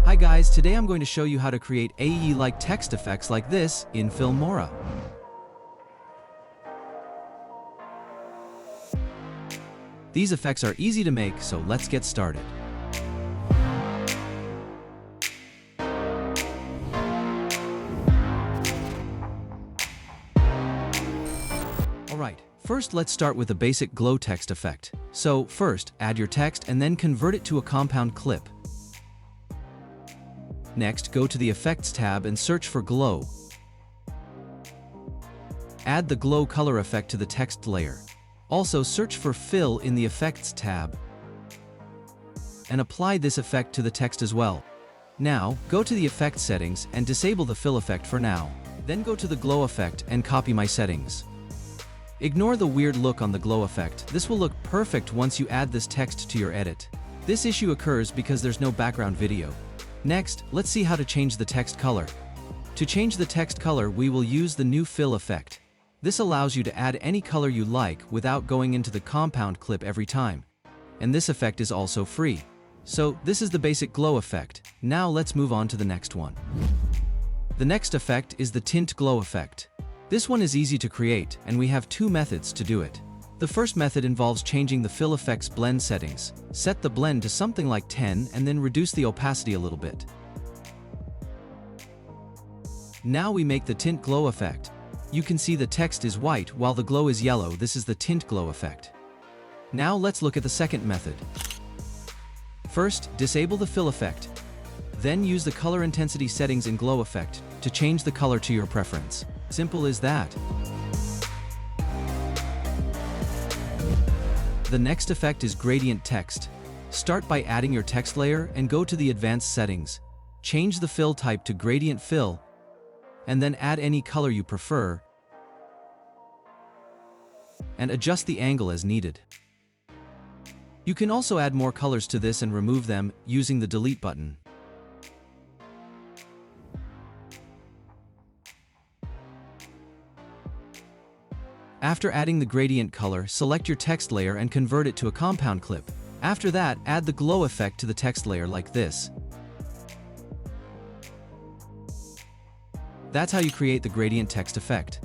Hi guys, today I'm going to show you how to create AE-like text effects like this in Filmora. These effects are easy to make, so let's get started. Alright, first let's start with the basic glow text effect. So first, add your text and then convert it to a compound clip. Next, go to the Effects tab and search for Glow. Add the glow color effect to the text layer. Also, search for Fill in the Effects tab and apply this effect to the text as well. Now, go to the Effect settings and disable the Fill effect for now. Then go to the Glow effect and copy my settings. Ignore the weird look on the glow effect. This will look perfect once you add this text to your edit. This issue occurs because there's no background video. Next, let's see how to change the text color. To change the text color, we will use the new Fill effect. This allows you to add any color you like without going into the compound clip every time. And this effect is also free. So, this is the basic glow effect. Now let's move on to the next one. The next effect is the Tint glow effect. This one is easy to create, and we have two methods to do it. The first method involves changing the Fill effect's blend settings. Set the blend to something like 10 and then reduce the opacity a little bit. Now we make the Tint glow effect. You can see the text is white while the glow is yellow. This is the Tint glow effect. Now let's look at the second method. First, disable the Fill effect. Then use the color intensity settings in glow effect to change the color to your preference. Simple as that. The next effect is Gradient Text. Start by adding your text layer and go to the Advanced settings. Change the fill type to Gradient Fill, and then add any color you prefer, and adjust the angle as needed. You can also add more colors to this and remove them using the Delete button. After adding the gradient color, select your text layer and convert it to a compound clip. After that, add the glow effect to the text layer like this. That's how you create the gradient text effect.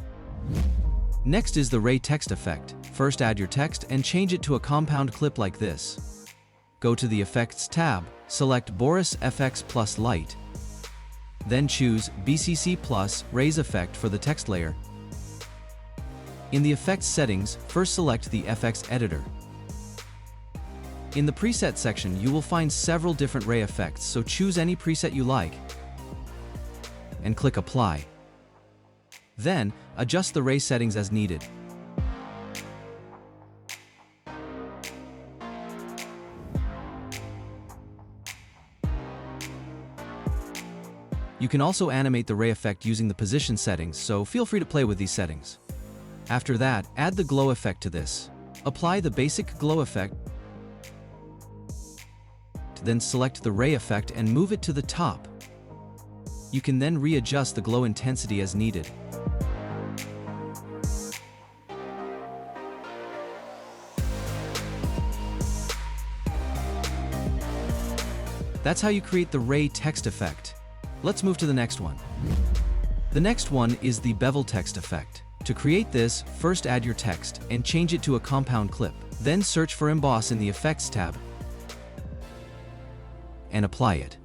Next is the ray text effect. First, add your text and change it to a compound clip like this. Go to the Effects tab, select Boris FX plus Light. Then choose BCC plus Rays effect for the text layer. In the Effects settings, first select the FX editor. In the Preset section, you will find several different ray effects, so choose any preset you like and click Apply. Then, adjust the ray settings as needed. You can also animate the ray effect using the position settings, so feel free to play with these settings. After that, add the glow effect to this. Apply the basic glow effect, then select the ray effect and move it to the top. You can then readjust the glow intensity as needed. That's how you create the ray text effect. Let's move to the next one. The next one is the Bevel Text effect. To create this, first add your text and change it to a compound clip. Then search for Emboss in the Effects tab and apply it.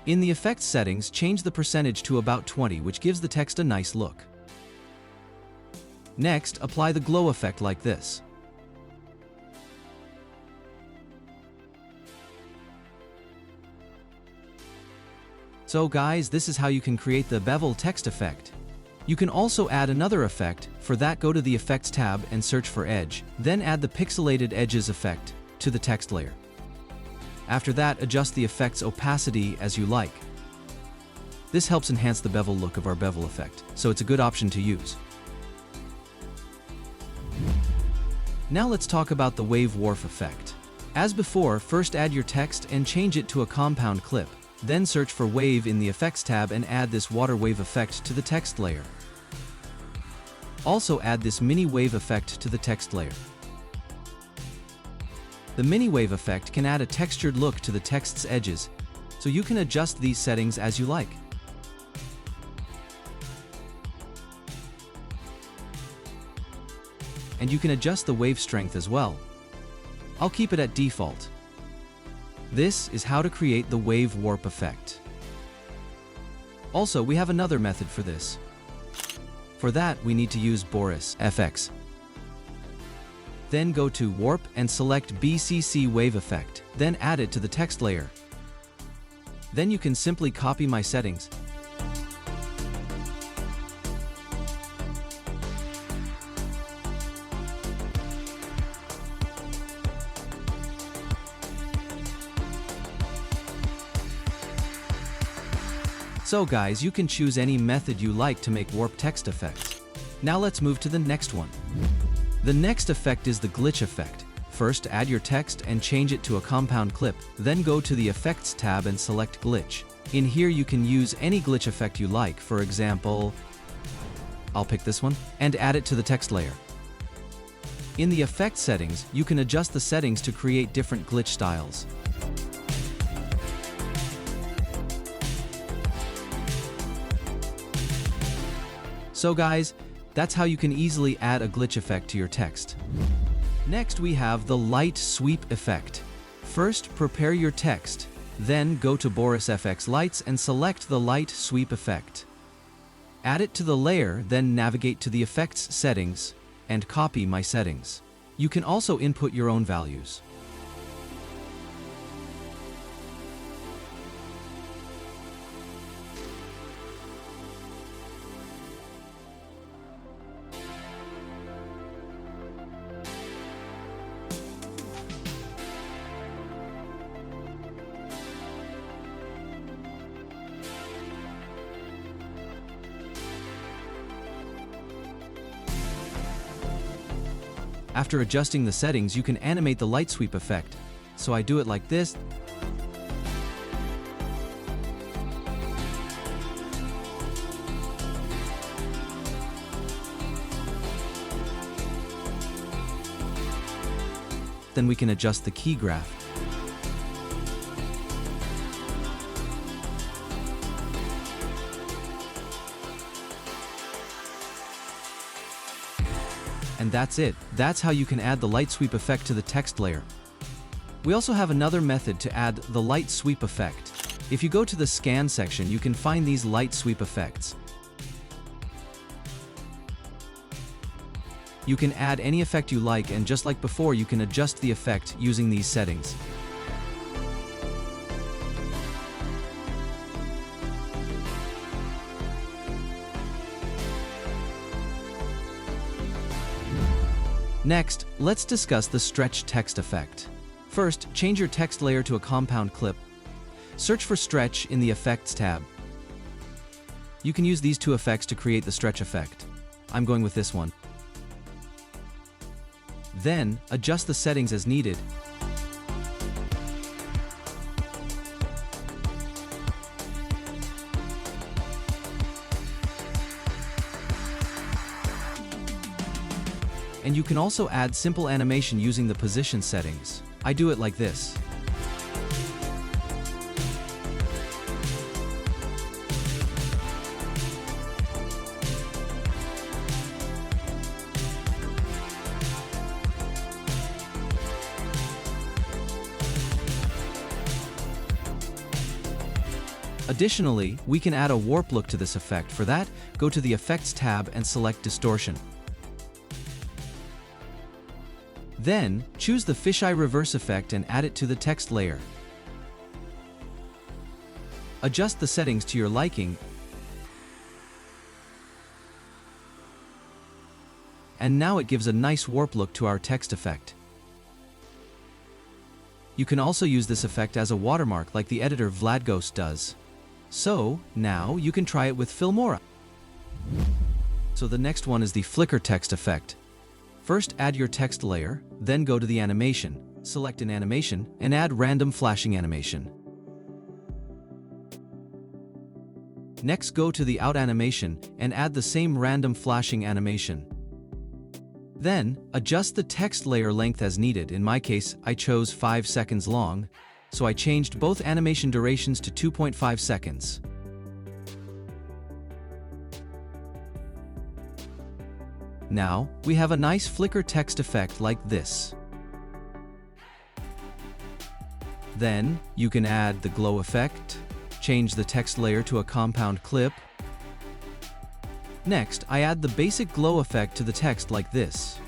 In the Effects settings, change the percentage to about 20, which gives the text a nice look. Next, apply the glow effect like this. So guys, this is how you can create the Bevel Text effect. You can also add another effect. For that, go to the Effects tab and search for Edge. Then add the Pixelated Edges effect to the text layer. After that, adjust the effect's opacity as you like. This helps enhance the bevel look of our bevel effect, so it's a good option to use. Now let's talk about the Wave Warp effect. As before, first add your text and change it to a compound clip. Then search for Wave in the Effects tab and add this water wave effect to the text layer. Also add this mini wave effect to the text layer. The mini wave effect can add a textured look to the text's edges, so you can adjust these settings as you like. And you can adjust the wave strength as well. I'll keep it at default. This is how to create the wave warp effect. Also, we have another method for this. For that, we need to use Boris FX. Then go to Warp and select BCC Wave Effect, then add it to the text layer. Then you can simply copy my settings. So guys, you can choose any method you like to make warp text effects. Now let's move to the next one. The next effect is the glitch effect. First, add your text and change it to a compound clip, then go to the Effects tab and select Glitch. In here you can use any glitch effect you like, for example, I'll pick this one, and add it to the text layer. In the Effect settings, you can adjust the settings to create different glitch styles. So guys, that's how you can easily add a glitch effect to your text. Next we have the light sweep effect. First, prepare your text, then go to Boris FX Lights and select the light sweep effect. Add it to the layer, then navigate to the effects settings and copy my settings. You can also input your own values. After adjusting the settings, you can animate the light sweep effect. So I do it like this. Then we can adjust the key graph. And that's it. That's how you can add the light sweep effect to the text layer. We also have another method to add the light sweep effect. If you go to the scan section, you can find these light sweep effects. You can add any effect you like, and just like before, you can adjust the effect using these settings. Next, let's discuss the stretch text effect. First, change your text layer to a compound clip. Search for Stretch in the Effects tab. You can use these two effects to create the stretch effect. I'm going with this one. Then, adjust the settings as needed. And you can also add simple animation using the position settings. I do it like this. Additionally, we can add a warp look to this effect. For that, go to the Effects tab and select Distortion. Then, choose the fisheye reverse effect and add it to the text layer. Adjust the settings to your liking. And now it gives a nice warp look to our text effect. You can also use this effect as a watermark like the editor Vladghost does. So, now you can try it with Filmora. So the next one is the flicker text effect. First, add your text layer, then go to the animation, select an animation, and add random flashing animation. Next, go to the out animation and add the same random flashing animation. Then, adjust the text layer length as needed. In my case, I chose 5 seconds long. so I changed both animation durations to 2.5 seconds. Now, we have a nice flicker text effect like this. Then, you can add the glow effect, change the text layer to a compound clip. Next, I add the basic glow effect to the text like this.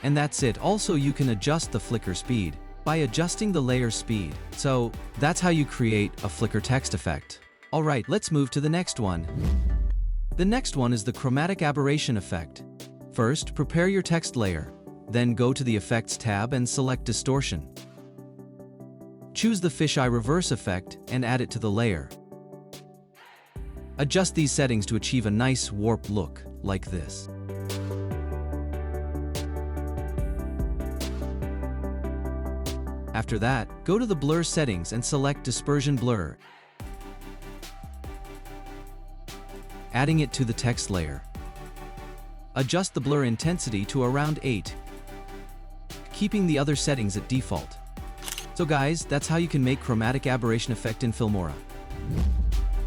And that's it. Also, you can adjust the flicker speed by adjusting the layer speed. So, that's how you create a flicker text effect. Alright, let's move to the next one. The next one is the chromatic aberration effect. First, prepare your text layer. Then go to the Effects tab and select Distortion. Choose the fisheye reverse effect and add it to the layer. Adjust these settings to achieve a nice warped look, like this. After that, go to the blur settings and select Dispersion Blur, adding it to the text layer. Adjust the blur intensity to around 8, keeping the other settings at default. So guys, that's how you can make chromatic aberration effect in Filmora.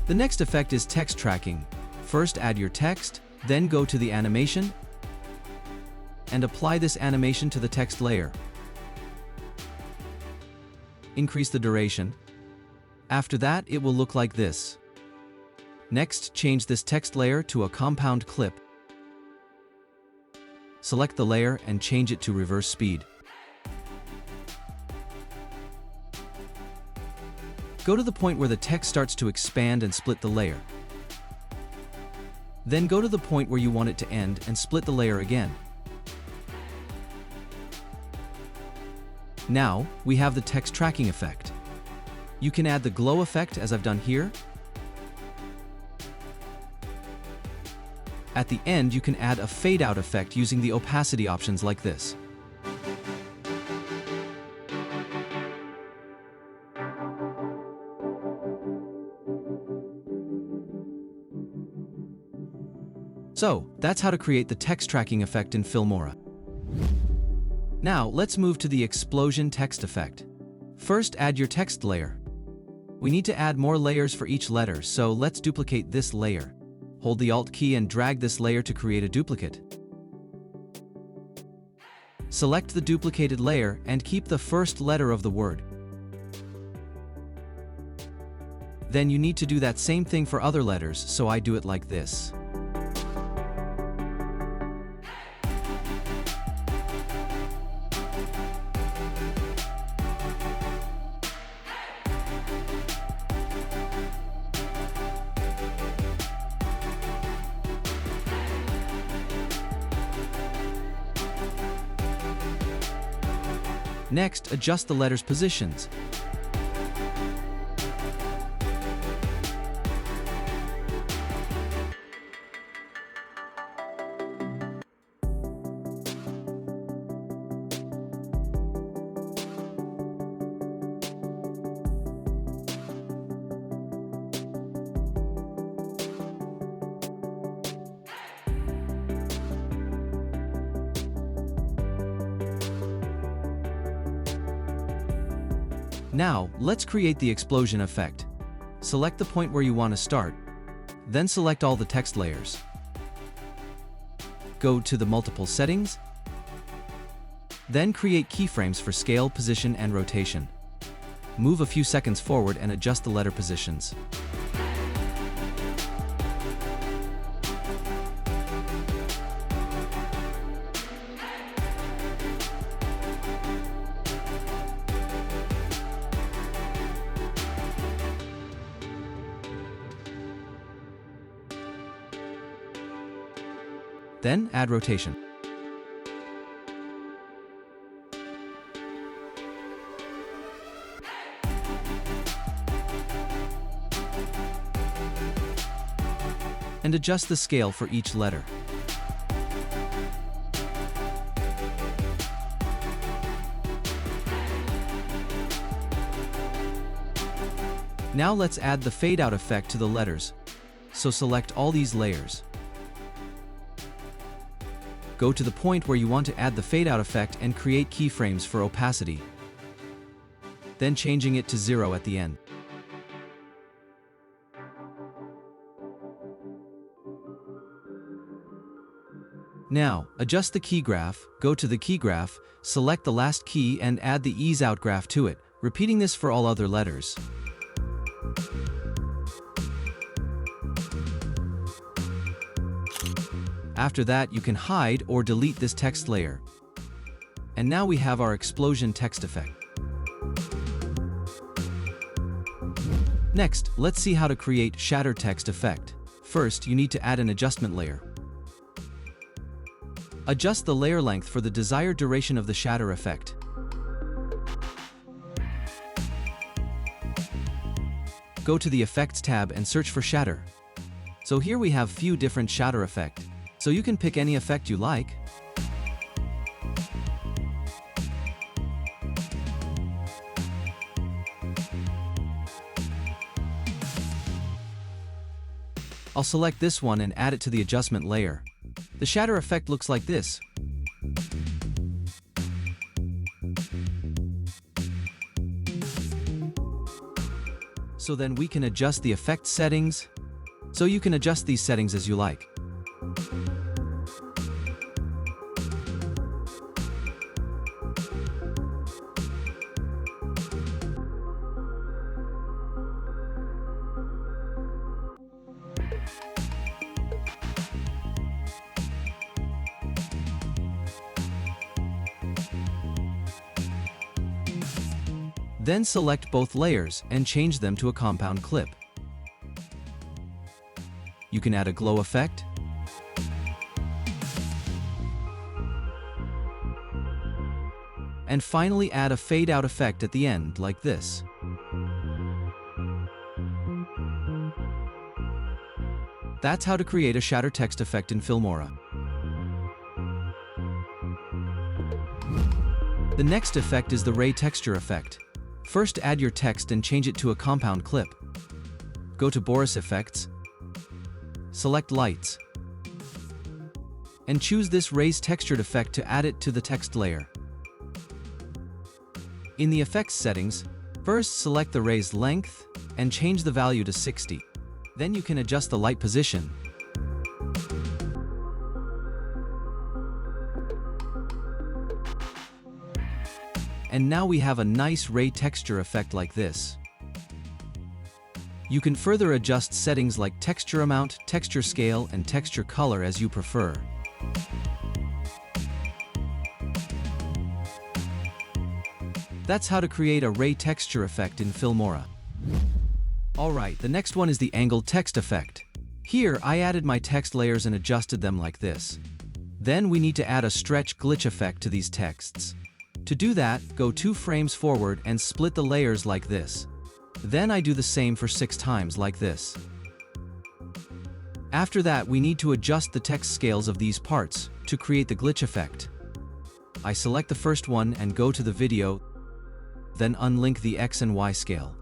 The next effect is text tracking. First add your text, then go to the animation, and apply this animation to the text layer. Increase the duration. After that, it will look like this. Next, change this text layer to a compound clip. Select the layer and change it to reverse speed. Go to the point where the text starts to expand and split the layer. Then go to the point where you want it to end and split the layer again. Now, we have the text tracking effect. You can add the glow effect as I've done here. At the end, you can add a fade out effect using the opacity options like this. So, that's how to create the text tracking effect in Filmora. Now, let's move to the explosion text effect. First, add your text layer. We need to add more layers for each letter, so let's duplicate this layer. Hold the Alt key and drag this layer to create a duplicate. Select the duplicated layer and keep the first letter of the word. Then you need to do that same thing for other letters, so I do it like this. Next, adjust the letter's positions. Now, let's create the explosion effect. Select the point where you want to start, then select all the text layers. Go to the multiple settings, then create keyframes for scale, position, and rotation. Move a few seconds forward and adjust the letter positions. Then add rotation. And adjust the scale for each letter. Now let's add the fade out effect to the letters. So select all these layers. go to the point where you want to add the fade-out effect and create keyframes for opacity, then changing it to 0 at the end. Now, adjust the key graph, go to the key graph, select the last key and add the ease out graph to it, repeating this for all other letters. After that, you can hide or delete this text layer. And now we have our explosion text effect. Next, let's see how to create Shatter Text effect. First, you need to add an adjustment layer. Adjust the layer length for the desired duration of the shatter effect. Go to the Effects tab and search for Shatter. So here we have few different shatter effect, so you can pick any effect you like. I'll select this one and add it to the adjustment layer. The shatter effect looks like this. So then we can adjust the effect settings. So you can adjust these settings as you like. Then select both layers and change them to a compound clip. You can add a glow effect, and finally add a fade-out effect at the end like this. That's how to create a shatter text effect in Filmora. The next effect is the ray texture effect. First, add your text and change it to a compound clip. Go to Boris Effects, select Lights, and choose this raise textured effect to add it to the text layer. In the effects settings, first select the raise length and change the value to 60. Then you can adjust the light position. And now we have a nice ray texture effect like this. You can further adjust settings like texture amount, texture scale, and texture color as you prefer. That's how to create a ray texture effect in Filmora. Alright, the next one is the angled text effect. Here, I added my text layers and adjusted them like this. Then we need to add a stretch glitch effect to these texts. To do that, go 2 frames forward and split the layers like this. Then I do the same for 6 times like this. After that, we need to adjust the text scales of these parts to create the glitch effect. I select the first one and go to the video, then unlink the X and Y scale.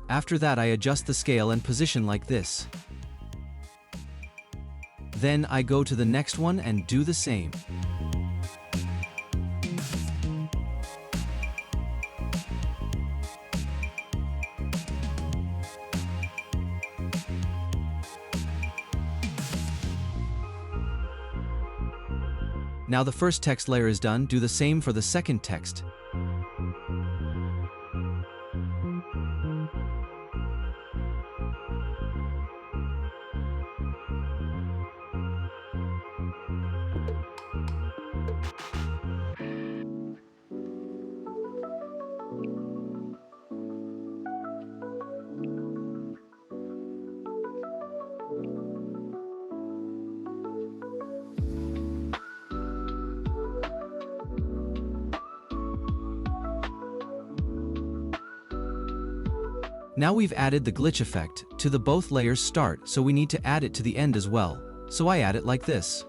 After that, I adjust the scale and position like this. Then I go to the next one and do the same. Now the first text layer is done, do the same for the second text. Now we've added the glitch effect to the both layers start, so we need to add it to the end as well. So I add it like this.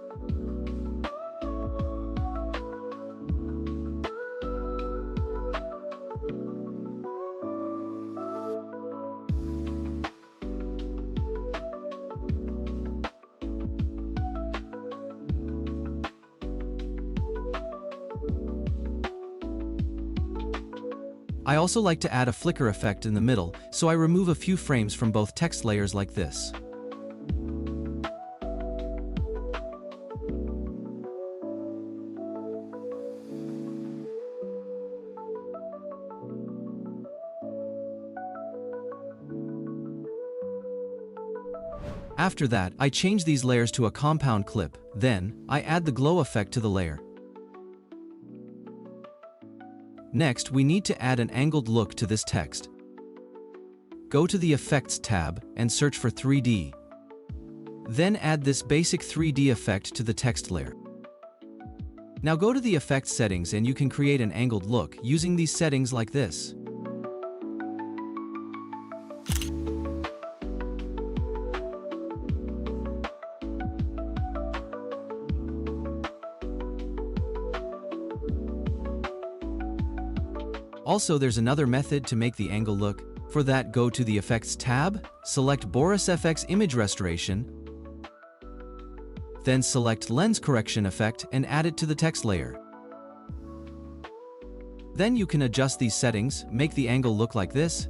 I also like to add a flicker effect in the middle, so I remove a few frames from both text layers like this. After that, I change these layers to a compound clip, then, I add the glow effect to the layer. Next, we need to add an angled look to this text. Go to the Effects tab and search for 3D. Then add this basic 3D effect to the text layer. Now go to the Effects settings and you can create an angled look using these settings like this. Also, there's another method to make the angle look. For that, go to the Effects tab, select Boris FX Image Restoration, then select Lens Correction Effect and add it to the text layer. Then you can adjust these settings, make the angle look like this.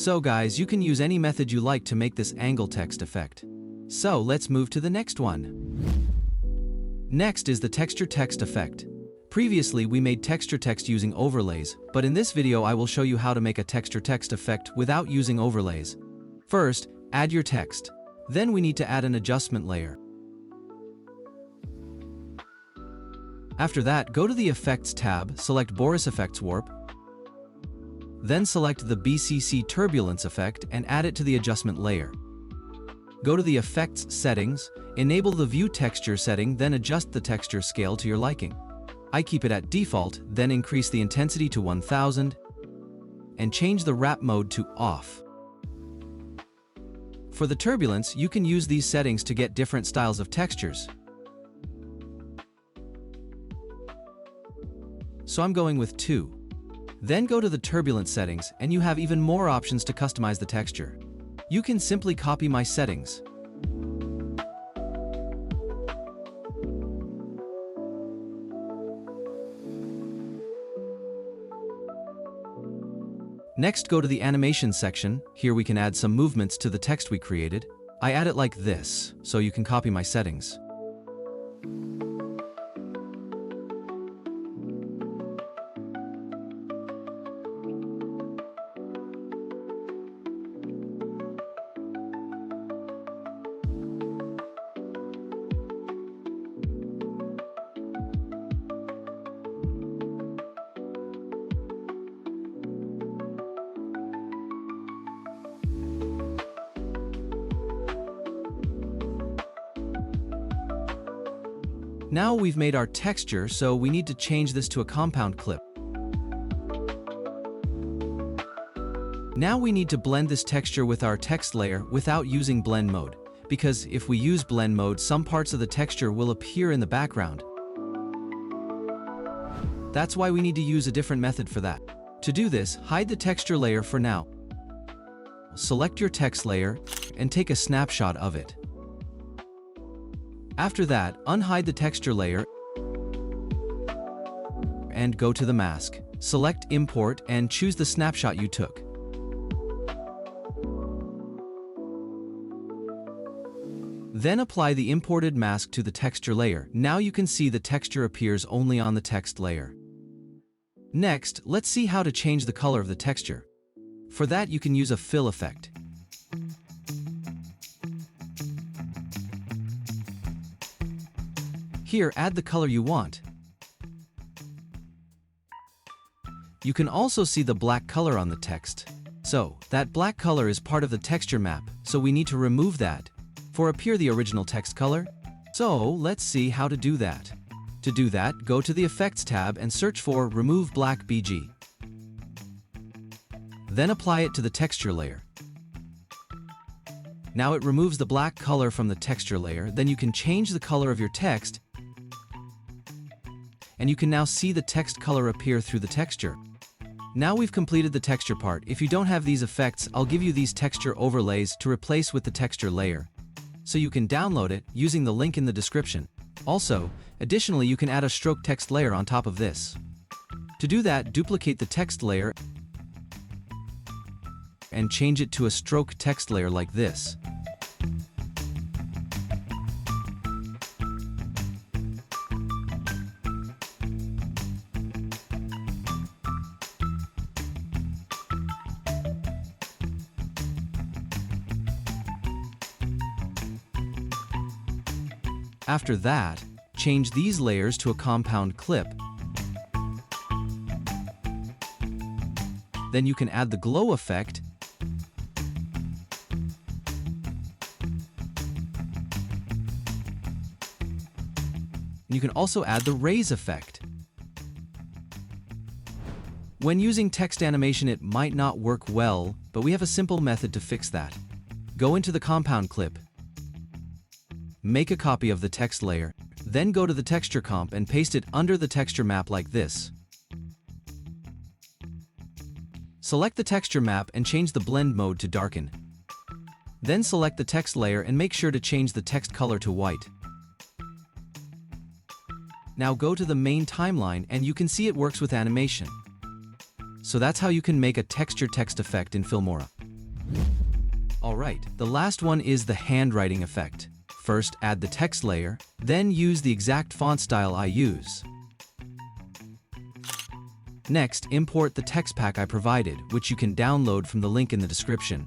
So guys, you can use any method you like to make this angle text effect. So let's move to the next one. Next is the texture text effect. Previously we made texture text using overlays, but in this video I will show you how to make a texture text effect without using overlays. First, add your text. Then we need to add an adjustment layer. After that, go to the Effects tab, select Boris Effects Warp, then select the BCC Turbulence effect and add it to the adjustment layer. Go to the Effects settings, enable the View Texture setting, then adjust the texture scale to your liking. I keep it at default, then increase the intensity to 1000, and change the wrap mode to off. For the turbulence, you can use these settings to get different styles of textures. So I'm going with 2. Then go to the turbulence settings and you have even more options to customize the texture. You can simply copy my settings. Next, go to the animation section. Here we can add some movements to the text we created. I add it like this, so you can copy my settings. Now we've made our texture, so we need to change this to a compound clip. Now we need to blend this texture with our text layer without using blend mode, because if we use blend mode, some parts of the texture will appear in the background. That's why we need to use a different method for that. To do this, hide the texture layer for now. Select your text layer and take a snapshot of it. After that, unhide the texture layer and go to the mask. Select Import and choose the snapshot you took. Then apply the imported mask to the texture layer. Now you can see the texture appears only on the text layer. Next, let's see how to change the color of the texture. For that, you can use a fill effect. Here, add the color you want. You can also see the black color on the text. So, that black color is part of the texture map, so we need to remove that. For appear the original text color. So, let's see how to do that. To do that, go to the Effects tab and search for Remove Black BG. Then apply it to the texture layer. Now it removes the black color from the texture layer, then you can change the color of your text and you can now see the text color appear through the texture. Now we've completed the texture part. If you don't have these effects, I'll give you these texture overlays to replace with the texture layer. So you can download it using the link in the description. Also, additionally, you can add a stroke text layer on top of this. To do that, duplicate the text layer and change it to a stroke text layer like this. After that, change these layers to a compound clip. Then you can add the glow effect and you can also add the raise effect. When using text animation, it might not work well, but we have a simple method to fix that. Go into the compound clip, make a copy of the text layer, then go to the texture comp and paste it under the texture map like this. Select the texture map and change the blend mode to darken. Then select the text layer and make sure to change the text color to white. Now go to the main timeline and you can see it works with animation. So that's how you can make a texture text effect in Filmora. Alright, the last one is the handwriting effect. First, add the text layer, then use the exact font style I use. Next, import the text pack I provided, which you can download from the link in the description.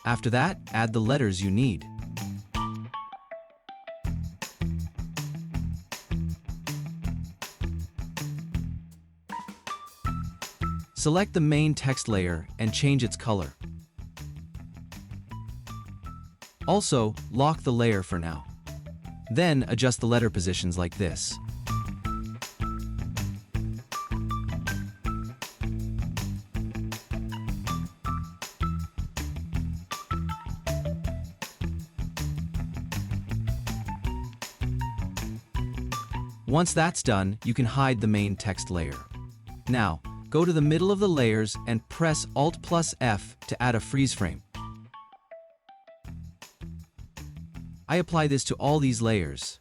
After that, add the letters you need. Select the main text layer and change its color. Also, lock the layer for now. Then adjust the letter positions like this. Once that's done, you can hide the main text layer. Now, go to the middle of the layers and press Alt+F to add a freeze frame. I apply this to all these layers.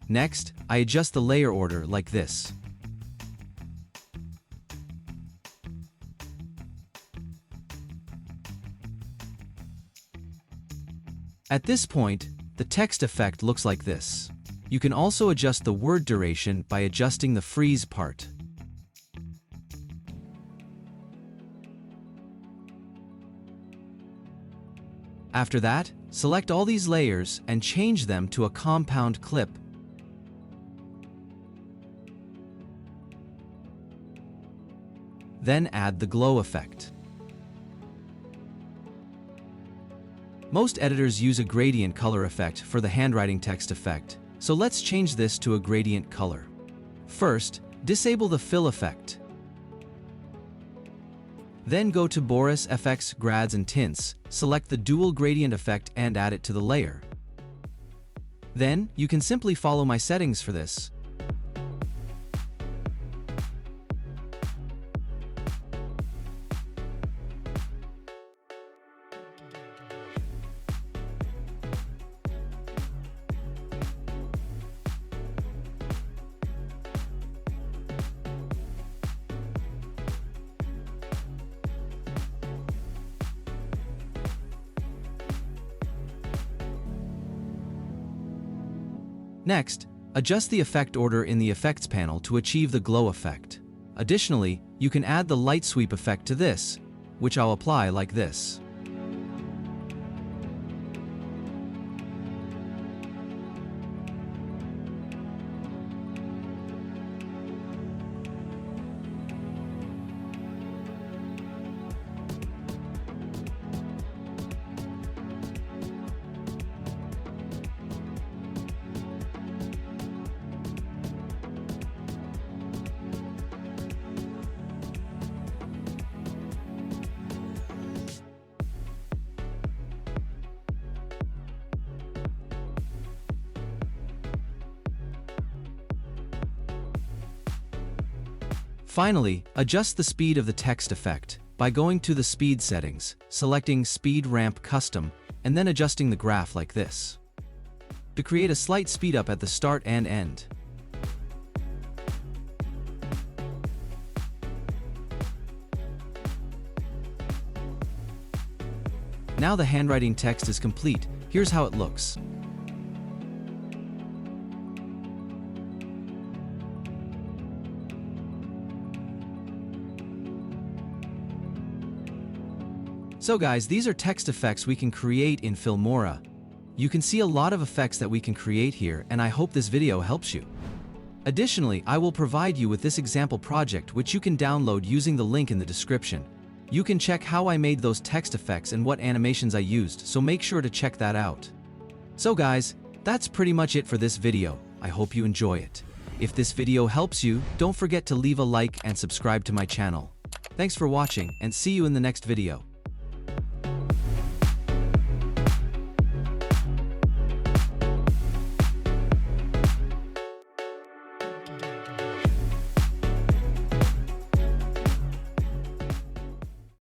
Next, I adjust the layer order like this. At this point, the text effect looks like this. You can also adjust the word duration by adjusting the freeze part. After that, select all these layers and change them to a compound clip. Then add the glow effect. Most editors use a gradient color effect for the handwriting text effect, so let's change this to a gradient color. First, disable the fill effect. Then go to Boris FX Grads and Tints, select the dual gradient effect and add it to the layer. Then, you can simply follow my settings for this. Next, adjust the effect order in the Effects panel to achieve the glow effect. Additionally, you can add the light sweep effect to this, which I'll apply like this. Finally, adjust the speed of the text effect by going to the speed settings, selecting Speed Ramp Custom, and then adjusting the graph like this to create a slight speed up at the start and end. Now the handwriting text is complete. Here's how it looks. So guys, these are text effects we can create in Filmora. You can see a lot of effects that we can create here, and I hope this video helps you. Additionally, I will provide you with this example project which you can download using the link in the description. You can check how I made those text effects and what animations I used, so make sure to check that out. So guys, that's pretty much it for this video. I hope you enjoy it. If this video helps you, don't forget to leave a like and subscribe to my channel. Thanks for watching, and see you in the next video.